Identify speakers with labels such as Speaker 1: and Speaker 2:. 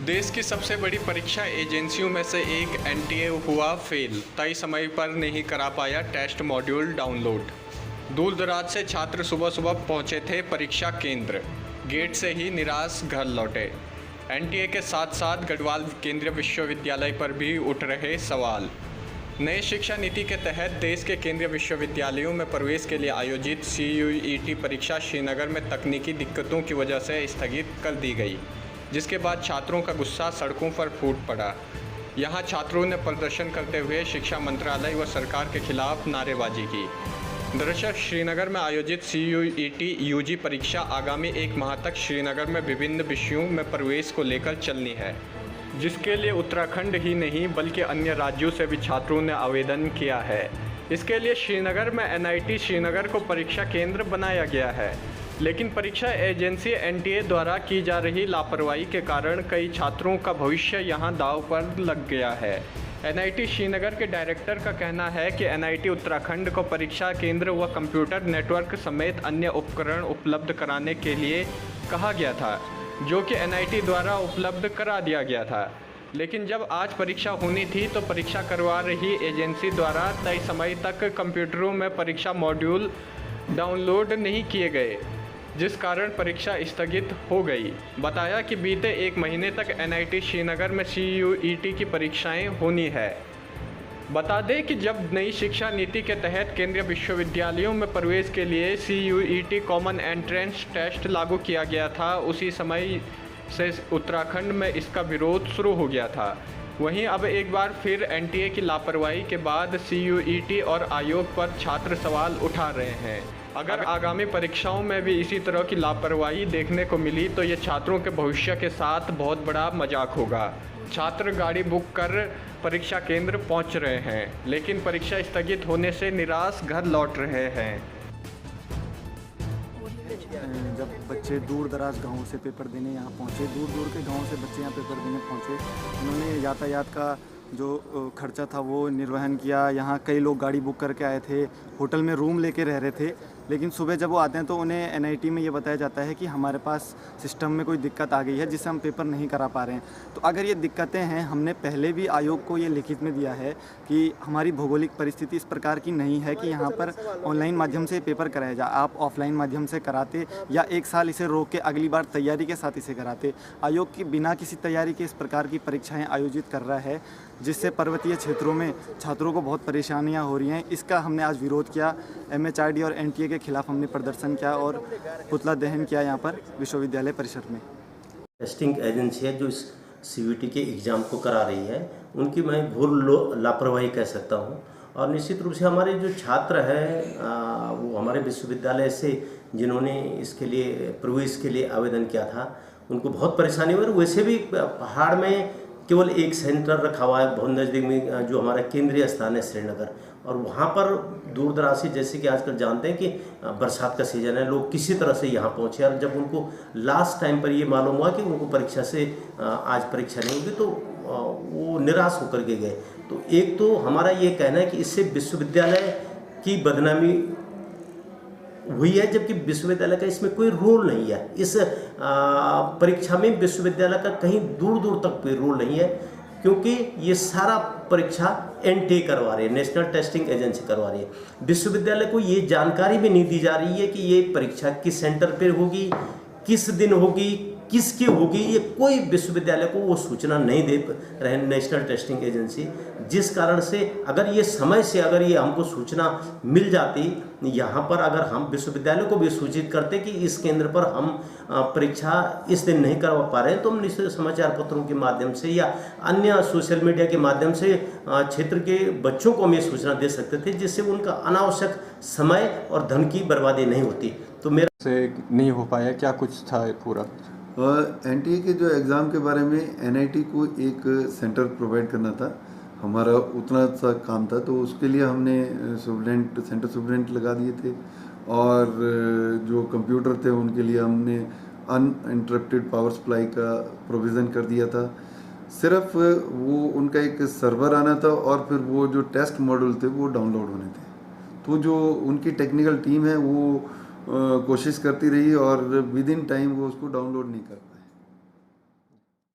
Speaker 1: देश की सबसे बड़ी परीक्षा एजेंसियों में से एक एनटीए हुआ फेल। तय समय पर नहीं करा पाया टेस्ट मॉड्यूल डाउनलोड। दूर दराज से छात्र सुबह सुबह पहुंचे थे परीक्षा केंद्र, गेट से ही निराश घर लौटे। एनटीए के साथ साथ गढ़वाल केंद्रीय विश्वविद्यालय पर भी उठ रहे सवाल। नई शिक्षा नीति के तहत देश के केंद्रीय विश्वविद्यालयों में प्रवेश के लिए आयोजित CUET परीक्षा श्रीनगर में तकनीकी दिक्कतों की वजह से स्थगित कर दी गई, जिसके बाद छात्रों का गुस्सा सड़कों पर फूट पड़ा। यहां छात्रों ने प्रदर्शन करते हुए शिक्षा मंत्रालय व सरकार के खिलाफ नारेबाजी की। दरअसल श्रीनगर में आयोजित CUET UG परीक्षा आगामी 1 माह तक श्रीनगर में विभिन्न विषयों में प्रवेश को लेकर चलनी है, जिसके लिए उत्तराखंड ही नहीं बल्कि अन्य राज्यों से भी छात्रों ने आवेदन किया है। इसके लिए श्रीनगर में NIT श्रीनगर को परीक्षा केंद्र बनाया गया है, लेकिन परीक्षा एजेंसी NTA द्वारा की जा रही लापरवाही के कारण कई छात्रों का भविष्य यहां दांव पर लग गया है। NIT श्रीनगर के डायरेक्टर का कहना है कि NIT उत्तराखंड को परीक्षा केंद्र व कंप्यूटर नेटवर्क समेत अन्य उपकरण उपलब्ध कराने के लिए कहा गया था, जो कि NIT द्वारा उपलब्ध करा दिया गया था। लेकिन जब आज परीक्षा होनी थी तो परीक्षा करवा रही एजेंसी द्वारा तय समय तक कंप्यूटरों में परीक्षा मॉड्यूल डाउनलोड नहीं किए गए, जिस कारण परीक्षा स्थगित हो गई। बताया कि बीते 1 महीने तक NIT श्रीनगर में CUET की परीक्षाएं होनी है। बता दें कि जब नई शिक्षा नीति के तहत केंद्रीय विश्वविद्यालयों में प्रवेश के लिए CUET कॉमन एंट्रेंस टेस्ट लागू किया गया था, उसी समय से उत्तराखंड में इसका विरोध शुरू हो गया था। वहीं अब एक बार फिर NTA की लापरवाही के बाद CUET और आयोग पर छात्र सवाल उठा रहे हैं। अगर आगामी परीक्षाओं में भी इसी तरह की लापरवाही देखने को मिली तो ये छात्रों के भविष्य के साथ बहुत बड़ा मजाक होगा। छात्र गाड़ी बुक कर परीक्षा केंद्र पहुंच रहे हैं, लेकिन परीक्षा स्थगित होने से निराश घर लौट रहे हैं।
Speaker 2: जब बच्चे दूर दराज गाँव से पेपर देने यहाँ पहुँचे, दूर दूर के गाँव से बच्चे यहाँ पेपर देने पहुँचे, उन्होंने यातायात का जो खर्चा था वो निर्वहन किया। यहाँ कई लोग गाड़ी बुक करके आए थे, होटल में रूम लेके रह रहे थे, लेकिन सुबह जब वो आते हैं तो उन्हें NIT में ये बताया जाता है कि हमारे पास सिस्टम में कोई दिक्कत आ गई है जिससे हम पेपर नहीं करा पा रहे हैं। तो अगर ये दिक्कतें हैं, हमने पहले भी आयोग को ये लिखित में दिया है कि हमारी भौगोलिक परिस्थिति इस प्रकार की नहीं है कि यहाँ पर ऑनलाइन माध्यम से पेपर कराया जाए। आप ऑफलाइन माध्यम से कराते या 1 साल इसे रोक के अगली बार तैयारी के साथ इसे कराते। आयोग की बिना किसी तैयारी के इस प्रकार की परीक्षाएँ आयोजित कर रहा है, जिससे पर्वतीय क्षेत्रों में छात्रों को बहुत परेशानियां हो रही हैं। इसका हमने आज विरोध किया। MHRD और NTA के खिलाफ हमने प्रदर्शन किया और पुतला दहन किया यहाँ पर विश्वविद्यालय परिसर में।
Speaker 3: टेस्टिंग एजेंसी है जो इस CUET के एग्ज़ाम को करा रही है, उनकी मैं घोर लापरवाही कह सकता हूँ। और निश्चित रूप से हमारे जो छात्र हैं वो हमारे विश्वविद्यालय से जिन्होंने इसके लिए प्रवेश के लिए आवेदन किया था, उनको बहुत परेशानी हुई। वैसे भी पहाड़ में केवल एक सेंटर रखा हुआ है बहुत नज़दीक में, जो हमारा केंद्रीय स्थान है श्रीनगर, और वहाँ पर दूर दराज से, जैसे कि आजकल जानते हैं कि बरसात का सीज़न है, लोग किसी तरह से यहाँ पहुँचे। और जब उनको लास्ट टाइम पर ये मालूम हुआ कि उनको परीक्षा से आज परीक्षा नहीं होगी तो वो निराश होकर के गए। तो एक तो हमारा ये कहना है कि इससे विश्वविद्यालय की बदनामी हुई है, जबकि विश्वविद्यालय का इसमें कोई रोल नहीं है। इस परीक्षा में विश्वविद्यालय का कहीं दूर दूर तक कोई रोल नहीं है, क्योंकि ये सारा परीक्षा NTA करवा रही है, नेशनल टेस्टिंग एजेंसी करवा रही है। विश्वविद्यालय को ये जानकारी भी नहीं दी जा रही है कि ये परीक्षा किस सेंटर पर होगी, किस दिन होगी, किसकी होगी, ये कोई विश्वविद्यालय को वो सूचना नहीं दे रहे नेशनल टेस्टिंग एजेंसी। जिस कारण से अगर ये समय से अगर ये हमको सूचना मिल जाती यहाँ पर, अगर हम विश्वविद्यालय को भी सूचित करते कि इस केंद्र पर हम परीक्षा इस दिन नहीं करवा पा रहे हैं, तो हम निश्चित समाचार पत्रों के माध्यम से या अन्य सोशल मीडिया के माध्यम से क्षेत्र के बच्चों को हम ये सूचना दे सकते थे, जिससे उनका अनावश्यक समय और धन की बर्बादी नहीं होती। तो मेरा
Speaker 1: से नहीं हो पाया, क्या कुछ था पूरा?
Speaker 4: और NTA के जो एग्ज़ाम के बारे में NIT को एक सेंटर प्रोवाइड करना था, हमारा उतना सा काम था। तो उसके लिए हमने सेंटर सुपरिटेंडेंट लगा दिए थे, और जो कंप्यूटर थे उनके लिए हमने अनइंटरप्टेड पावर सप्लाई का प्रोविज़न कर दिया था। सिर्फ वो उनका एक सर्वर आना था और फिर वो जो टेस्ट मॉड्यूल थे वो डाउनलोड होने थे। तो जो उनकी टेक्निकल टीम है वो कोशिश करती रही और विद इन टाइम वो उसको डाउनलोड नहीं कर